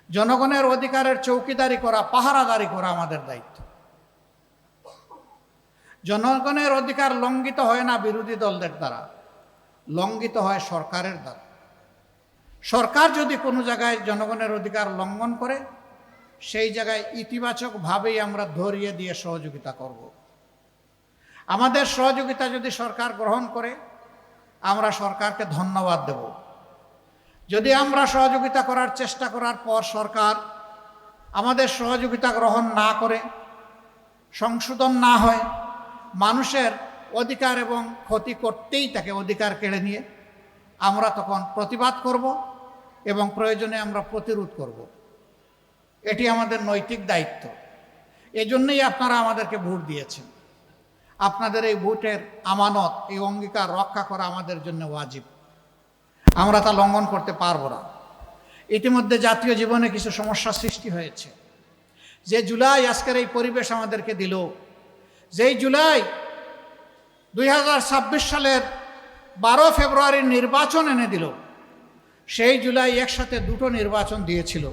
জনগণের অধিকারের চৌকিদারি করা, পাহারাদারি করা আমাদের দায়িত্ব। জনগণের অধিকার লঙ্ঘিত হয় না বিরোধী দলদের দ্বারা, লঙ্ঘিত হয় সরকারের দ্বারা। সরকার যদি কোনো জায়গায় জনগণের অধিকার লঙ্ঘন করে, সেই জায়গায় ইতিবাচকভাবেই আমরা ধরিয়ে দিয়ে সহযোগিতা করব। আমাদের সহযোগিতা যদি সরকার গ্রহণ করে, আমরা সরকারকে ধন্যবাদ দেব। যদি আমরা সহযোগিতা করার চেষ্টা করার পর সরকার আমাদের সহযোগিতা গ্রহণ না করে, সংশোধন না হয়, মানুষের অধিকার এবং ক্ষতি করতেই থাকে, অধিকার কেড়ে নিয়ে, আমরা তখন প্রতিবাদ করব এবং প্রয়োজনে আমরা প্রতিরোধ করব। এটি আমাদের নৈতিক দায়িত্ব। এজন্যই আপনারা আমাদেরকে ভোট দিয়েছেন। আপনাদের এই ভোটের আমানত, এই অঙ্গীকার রক্ষা করা আমাদের জন্য ওয়াজিব। আমরা তা লঙ্ঘন করতে পারবো না। ইতিমধ্যে জাতীয় জীবনে কিছু সমস্যা সৃষ্টি হয়েছে। যে জুলাই আজকের এই পরিবেশ আমাদেরকে দিল, যেই জুলাই 2026 সালের 12 ফেব্রুয়ারির নির্বাচন এনে দিল, সেই জুলাই একসাথে দুটো নির্বাচন দিয়েছিল।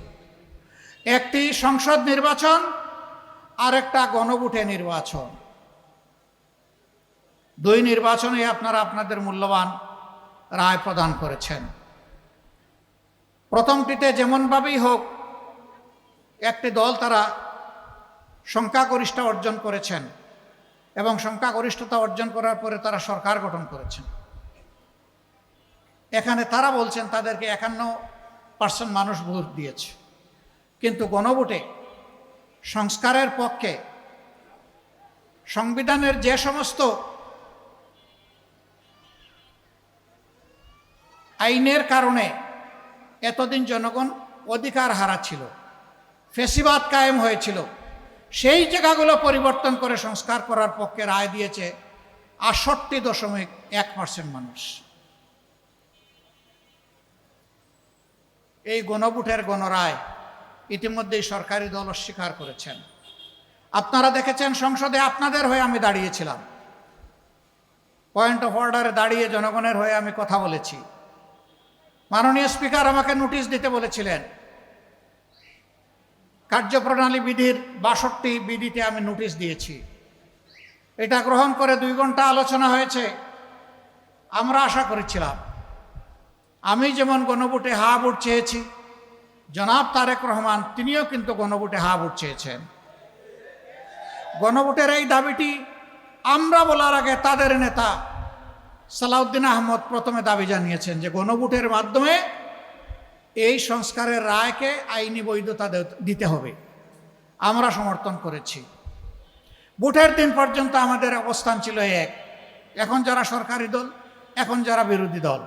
একটি সংসদ নির্বাচন আর একটা গণভোটে নির্বাচন। দুই নির্বাচনে আপনারা আপনাদের মূল্যবান রায় প্রদান করেছেন। প্রথমটিতে যেমনভাবেই হোক একটি দল তারা সংখ্যাগরিষ্ঠতা অর্জন করেছেন এবং সংখ্যাগরিষ্ঠতা অর্জন করার পরে তারা সরকার গঠন করেছেন। এখানে তারা বলছেন তাদেরকে 51% মানুষ ভোট দিয়েছে, কিন্তু গণভোটে সংস্কারের পক্ষে সংবিধানের যে সমস্ত আইনের কারণে এতদিন জনগণ অধিকার হারাচ্ছিল, ফ্যাসিবাদ কায়েম হয়েছিল, সেই জায়গাগুলো পরিবর্তন করে সংস্কার করার পক্ষে রায় দিয়েছে 68.1% মানুষ। এই গণভোটের গণরায় ইতিমধ্যেই সরকারি দল অস্বীকার করেছেন। আপনারা দেখেছেন সংসদে আপনাদের হয়ে আমি দাঁড়িয়েছিলাম, পয়েন্ট অফ অর্ডারে দাঁড়িয়ে জনগণের হয়ে আমি কথা বলেছি। মাননীয় স্পিকার আমাকে নোটিশ দিতে বলেছিলেন। কার্যপ্রণালী বিধির 62 বিধিতে আমি নোটিশ দিয়েছি। এটা গ্রহণ করে 2 ঘন্টা আলোচনা হয়েছে। আমরা আশা করেছিলাম, আমি যেমন গণভোটে হা ভোট চেয়েছি, জনাব তারেক রহমান তিনিও কিন্তু গণভোটে হা ভোট চেয়েছেন। গণভোটের এই দাবিটি আমরা বলার আগে তাদের নেতা সালাউদ্দিন আহমদ প্রথমে দাবি জানিয়েছেন যে গণভোটের মাধ্যমে এই সংস্কারের রায়কে আইনি বৈধতা দিতে হবে। আমরা সমর্থন করেছি। ভোটের দিন পর্যন্ত আমাদের অবস্থান ছিল এক, এখন যারা সরকারি দল, এখন যারা বিরোধী দল,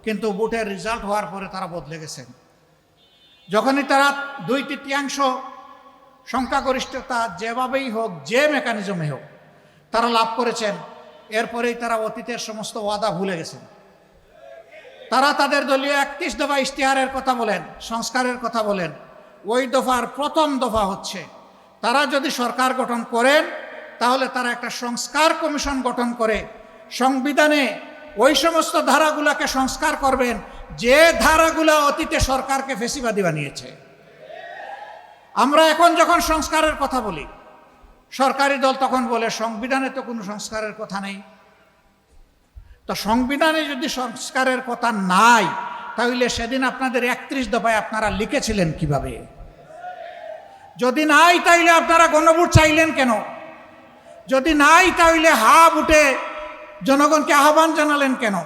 কিন্তু ভোটের রেজাল্ট হওয়ার পরে তারা বদলে গেছেন। যখনই তারা 2/3 সংখ্যাগরিষ্ঠতা যেভাবেই হোক, যে মেকানিজমে হোক তারা লাভ করেছেন, এরপরেই তারা অতীতের সমস্ত ওয়াদা ভুলে গেছেন। তারা তাদের দলীয় 31 দফা ইশতেহারের কথা বলেন, সংস্কারের কথা বলেন। ওই দফার প্রথম দফা হচ্ছে তারা যদি সরকার গঠন করেন, তাহলে তারা একটা সংস্কার কমিশন গঠন করে সংবিধানে ওই সমস্ত ধারাগুলোকে সংস্কার করবেন যে ধারাগুলো অতীতে সরকারকে ফ্যাসিবাদী বানিয়েছে। আমরা এখন যখন সংস্কারের কথা বলি, সরকারি দল তখন বলে সংবিধানে তো কোনো সংস্কারের কথা নেই। তো সংবিধানে যদি সংস্কারের কথা নাই, তাহলে সেদিন আপনাদের 31 দফায় আপনারা লিখেছিলেন কিভাবে? যদি নাই তাইলে আপনারা গণভোট চাইলেন কেন? যদি নাই তাহলে হা ভোটে জনগণকে আহ্বান জানালেন কেন?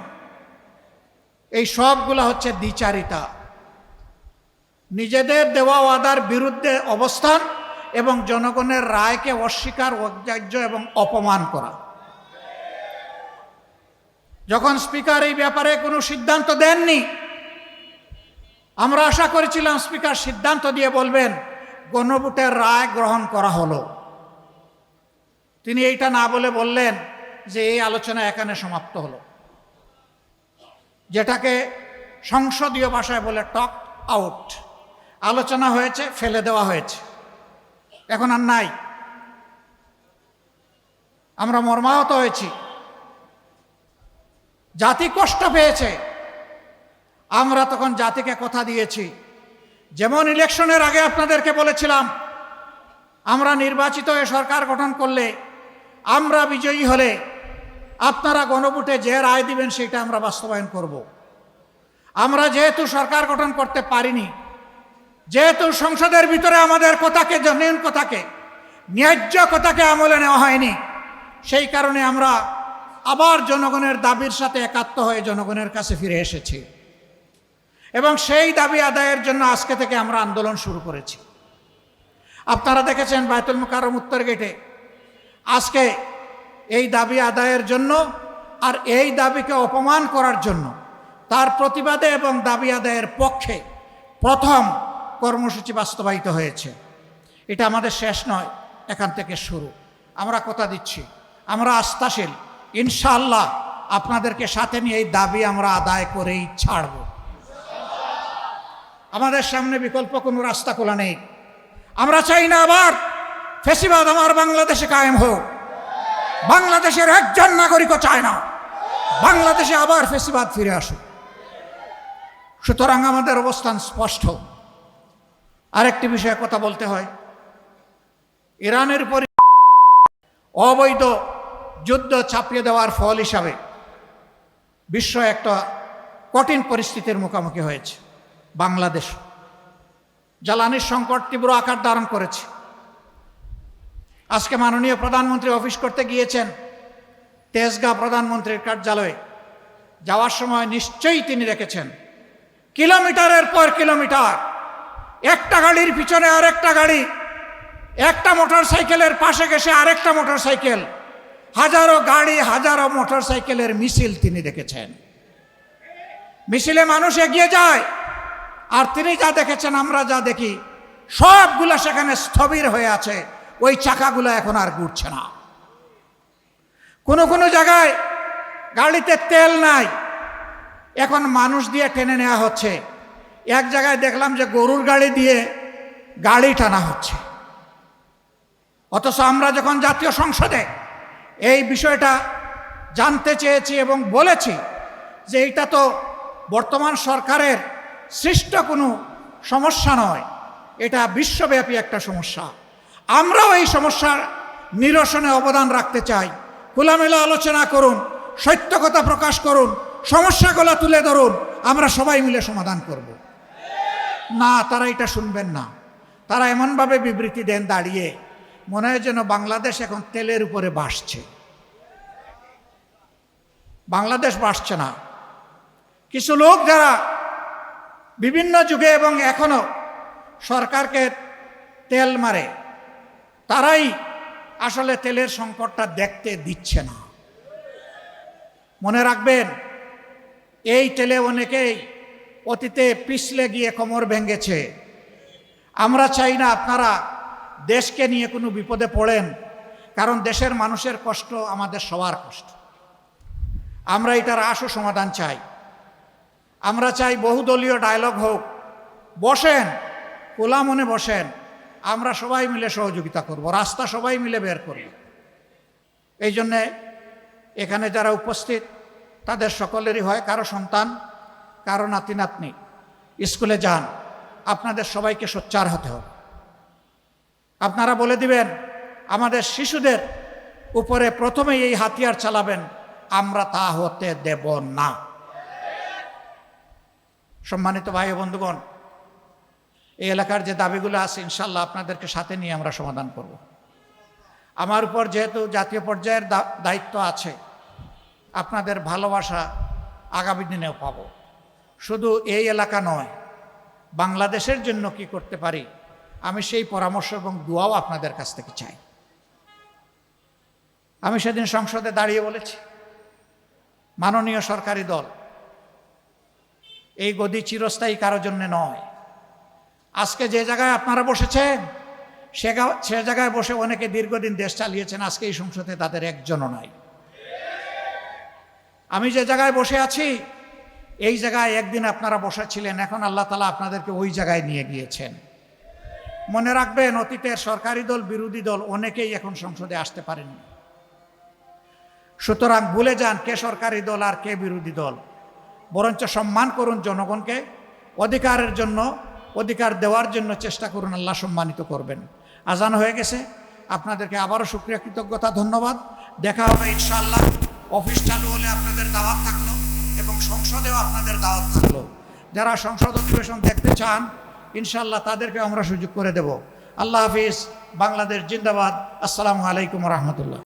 এই সবগুলো হচ্ছে দ্বিচারিতা, নিজেদের দেওয়া ওয়াদার বিরুদ্ধে অবস্থান এবং জনগণের রায়কে অস্বীকার, অগ্রাহ্য এবং অপমান করা। যখন স্পিকার এই ব্যাপারে কোনো সিদ্ধান্ত দেননি, আমরা আশা করেছিলাম স্পিকার সিদ্ধান্ত দিয়ে বলবেন গণভোটের রায় গ্রহণ করা হলো। তিনি এইটা না বলে বললেন যে এই আলোচনা এখানে সমাপ্ত হলো, যেটাকে সংসদীয় ভাষায় বলে টক আউট। আলোচনা হয়েছে, ফেলে দেওয়া হয়েছে, এখন আর নাই। আমরা মর্মাহত হয়েছি, জাতি কষ্ট পেয়েছে। আমরা তখন জাতিকে কথা দিয়েছি যেমন ইলেকশনের আগে আপনাদেরকে বলেছিলাম, আমরা নির্বাচিত হয়ে সরকার গঠন করলে, আমরা বিজয়ী হলে আপনারা গণভোটে যে রায় দিবেন সেটা আমরা বাস্তবায়ন করব। আমরা যেহেতু সরকার গঠন করতে পারিনি, যেহেতু সংসদের ভিতরে আমাদের কথাকে, জনগণ কথাকে, ন্যায্য কথাকে আমলে নেওয়া হয়নি, সেই কারণে আমরা আবার জনগণের দাবির সাথে একাত্ম হয়ে জনগণের কাছে ফিরে এসেছি এবং সেই দাবি আদায়ের জন্য আজকে থেকে আমরা আন্দোলন শুরু করেছি। আপনারা দেখেছেন বায়তুল মুকাররম উত্তর গেটে আজকে এই দাবি আদায়ের জন্য আর এই দাবিকে অপমান করার জন্য, তার প্রতিবাদে এবং দাবি আদায়ের পক্ষে প্রথম কর্মসূচি বাস্তবায়িত হয়েছে। এটা আমাদের শেষ নয়, এখান থেকে শুরু। আমরা কথা দিচ্ছি, আমরা আস্থাশীল, ইনশাআল্লাহ আপনাদেরকে সাথে নিয়ে এই দাবি আমরা আদায় করেই ছাড়ব। আমাদের সামনে বিকল্প কোনো রাস্তা খোলা নেই। আমরা চাই না আবার ফ্যাসিবাদ আমার বাংলাদেশে কায়েম হোক। বাংলাদেশের একজন নাগরিকও চায় না বাংলাদেশে আবার ফ্যাসিবাদ ফিরে আসুক। সুতরাং আমাদের অবস্থান স্পষ্ট। আরেকটি বিষয়ে কথা বলতে হয়, ইরানের উপর অবৈধ যুদ্ধ চাপিয়ে দেওয়ার ফল হিসাবে বিশ্ব একটা কঠিন পরিস্থিতির মুখোমুখি হয়েছে। বাংলাদেশ জ্বালানির সংকট তীব্র আকার ধারণ করেছে। আজকে মাননীয় প্রধানমন্ত্রী অফিস করতে গিয়েছেন তেজগাঁ প্রধানমন্ত্রীর কার্যালয়ে। যাওয়ার সময় নিশ্চয়ই তিনি দেখেছেন কিলোমিটারের পর কিলোমিটার একটা গাড়ির পিছনে আরেকটা গাড়ি, একটা মোটর সাইকেলের পাশে গেছে আরেকটা মোটর সাইকেল, হাজারো গাড়ি, হাজারো মোটর সাইকেলের মিছিল তিনি দেখেছেন। মিছিলে মানুষ এগিয়ে যায়, আর তিনি যা দেখেছেন, আমরা যা দেখি, সবগুলো সেখানে স্থবির হয়ে আছে। ওই চাকাগুলো এখন আর ঘুরছে না। কোনো কোনো জায়গায় গাড়িতে তেল নাই, এখন মানুষ দিয়ে টেনে নেওয়া হচ্ছে। এক জায়গায় দেখলাম যে গরুর গাড়ি দিয়ে গাড়ি টানা হচ্ছে। অথচ আমরা যখন জাতীয় সংসদে এই বিষয়টা জানতে চেয়েছি এবং বলেছি যে এটা তো বর্তমান সরকারের সৃষ্ট কোনো সমস্যা নয়, এটা বিশ্বব্যাপী একটা সমস্যা। আমরাও এই সমস্যার নিরসনে অবদান রাখতে চাই। খোলামেলা আলোচনা করুন, সত্য কথা প্রকাশ করুন, সমস্যাগুলো তুলে ধরুন, আমরা সবাই মিলে সমাধান করব। না, তারা এটা শুনবেন না। তারা এমনভাবে বিবৃতি দেন দাঁড়িয়ে, মনে হয় যেন বাংলাদেশ এখন তেলের উপরে ভাসছে। বাংলাদেশ ভাসছে না। কিছু লোক যারা বিভিন্ন যুগে এবং এখনো সরকারকে তেল মারে, তারাই আসলে তেলের সংকটটা দেখতে দিচ্ছে না। মনে রাখবেন, এই তেলে অনেকেই অতীতে পিছলে গিয়ে কোমর ভেঙেছে। আমরা চাই না আপনারা দেশকে নিয়ে কোনো বিপদে পড়েন, কারণ দেশের মানুষের কষ্ট আমাদের সবার কষ্ট। আমরা এটার আশু সমাধান চাই। আমরা চাই বহুদলীয় ডায়লগ হোক, বসেন, খোলা মনে বসেন, আমরা সবাই মিলে সহযোগিতা করব, রাস্তা সবাই মিলে বের করব। এই জন্যে এখানে যারা উপস্থিত তাদের সকলেরই হয় কারো সন্তান, কারো নাতি নাতনি স্কুলে যান, আপনাদের সবাইকে সোচ্চার হতে হবে। আপনারা বলে দিবেন আমাদের শিশুদের উপরে প্রথমেই এই হাতিয়ার চালাবেন, আমরা তা হতে দেব না। সম্মানিত ভাই ও বন্ধুগণ, এই এলাকার যে দাবিগুলো আছে ইনশাল্লাহ আপনাদেরকে সাথে নিয়ে আমরা সমাধান করব। আমার উপর যেহেতু জাতীয় পর্যায়ের দায়িত্ব আছে, আপনাদের ভালোবাসা আগামী দিনেও পাব। শুধু এই এলাকা নয়, বাংলাদেশের জন্য কি করতে পারি, আমি সেই পরামর্শ এবং দোয়াও আপনাদের কাছ থেকে চাই। আমি সেদিন সংসদে দাঁড়িয়ে বলেছি, মাননীয় সরকারি দল, এই গদি চিরস্থায়ী কারোর জন্য নয়। আজকে যে জায়গায় আপনারা বসেছেন সে জায়গায় বসে অনেকে দীর্ঘদিন দেশ চালিয়েছেন, আজকে এই সংসদে তাদের একজনও নাই। আমি যে জায়গায় বসে আছি এই জায়গায় একদিন আপনারা বসেছিলেন, এখন আল্লাহ তাআলা আপনাদেরকে ওই জায়গায় নিয়ে গিয়েছেন। মনে রাখবেন, অতীতের সরকারি দল, বিরোধী দল অনেকেই এখন সংসদে আসতে পারেননি। সুতরাং ভুলে যান কে সরকারি দল আর কে বিরোধী দল, বরঞ্চ সম্মান করুন জনগণকে, অধিকারের জন্য অধিকার দেওয়ার জন্য চেষ্টা করুন, আল্লাহ সম্মানিত করবেন। আজান হয়ে গেছে, আপনাদেরকে আবারও শুকরিয়া, কৃতজ্ঞতা, ধন্যবাদ। দেখা হবে ইনশাআল্লাহ। অফিস চালু হলে আপনাদের দাওয়াত থাকলো এবং সংসদেও আপনাদের দাওয়াত থাকলো। যারা সংসদ অধিবেশন দেখতে চান ইনশাআল্লাহ তাদেরকে আমরা সুযোগ করে দেব। আল্লাহ হাফিজ। বাংলাদেশ জিন্দাবাদ। আসসালামু আলাইকুম রহমতুল্লাহ।